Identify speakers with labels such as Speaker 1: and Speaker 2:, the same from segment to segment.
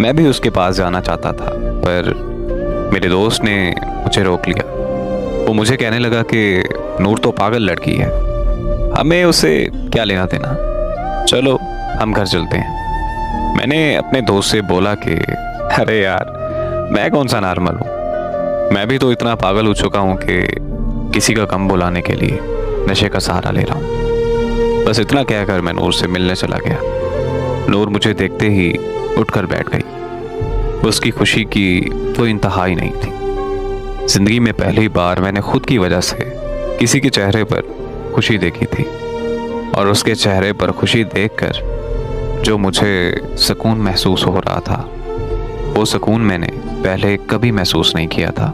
Speaker 1: मैं भी उसके पास जाना चाहता था, पर मेरे दोस्त ने मुझे रोक लिया। वो मुझे कहने लगा कि नूर तो पागल लड़की है, हमें उसे क्या लेना देना, चलो हम घर चलते हैं। मैंने अपने दोस्त से बोला कि अरे यार, मैं कौन सा नॉर्मल हूँ, मैं भी तो इतना पागल हो चुका हूँ कि किसी का कम बुलाने के लिए नशे का सहारा ले रहा हूँ। बस इतना कहकर मैं नूर से मिलने चला गया। नूर मुझे देखते ही उठकर बैठ गई। उसकी खुशी की कोई इंतहा ही नहीं थी। जिंदगी में पहली बार मैंने खुद की वजह से किसी के चेहरे पर खुशी देखी थी, और उसके चेहरे पर खुशी देखकर जो मुझे सुकून महसूस हो रहा था, वो सुकून मैंने पहले कभी महसूस नहीं किया था।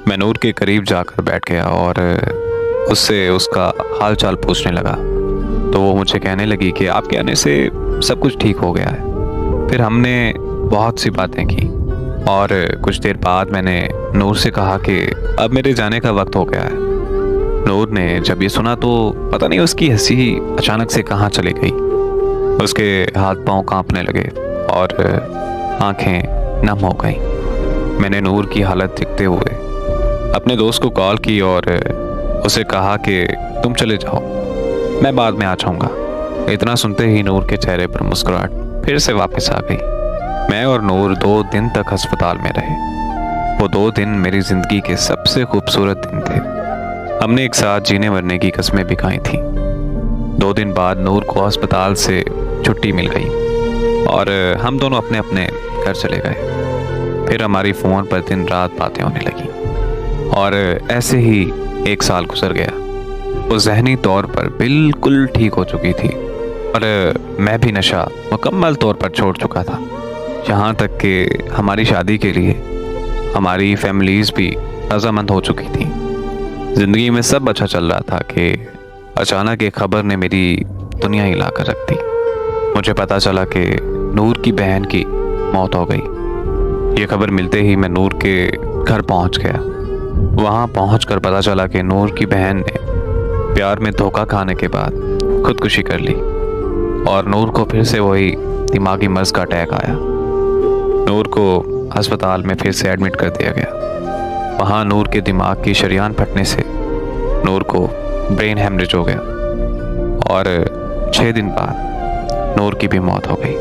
Speaker 1: मैं नूर के करीब जाकर बैठ गया और उससे उसका हाल चाल पूछने लगा, तो वो मुझे कहने लगी कि आपके आने से सब कुछ ठीक हो गया है। फिर हमने बहुत सी बातें की और कुछ देर बाद मैंने नूर से कहा कि अब मेरे जाने का वक्त हो गया है। नूर ने जब ये सुना तो पता नहीं उसकी हंसी अचानक से कहाँ चली गई। उसके हाथ पांव कांपने लगे और आंखें नम हो गईं। मैंने नूर की हालत देखते हुए अपने दोस्त को कॉल की और उसे कहा कि तुम चले जाओ, मैं बाद में आ जाऊँगा। इतना सुनते ही नूर के चेहरे पर मुस्कुराहट फिर से वापस आ गई। मैं और नूर 2 दिन तक अस्पताल में रहे। वो 2 दिन मेरी ज़िंदगी के सबसे खूबसूरत दिन थे। हमने एक साथ जीने मरने की कस्में भी खाई थीं। 2 दिन बाद नूर को अस्पताल से छुट्टी मिल गई और हम दोनों अपने अपने घर चले गए। फिर हमारी फ़ोन पर दिन रात बातें होने लगी और ऐसे ही 1 साल गुजर गया। वो ज़हनी तौर पर बिल्कुल ठीक हो चुकी थी और मैं भी नशा मुकम्मल तौर पर छोड़ चुका था। यहाँ तक कि हमारी शादी के लिए हमारी फैमिलीज़ भी रज़ामंद हो चुकी थी। ज़िंदगी में सब अच्छा चल रहा था कि अचानक एक खबर ने मेरी दुनिया हिला कर रख दी। मुझे पता चला कि नूर की बहन की मौत हो गई। ये खबर मिलते ही मैं नूर के घर पहुंच गया। वहां पहुंचकर पता चला कि नूर की बहन ने प्यार में धोखा खाने के बाद खुदकुशी कर ली और नूर को फिर से वही दिमागी मर्ज का अटैक आया। नूर को अस्पताल में फिर से एडमिट कर दिया गया। वहाँ नूर के दिमाग की शरीयान फटने से नूर को ब्रेन हेमरेज हो गया और 6 दिन बाद नूर की भी मौत हो गई।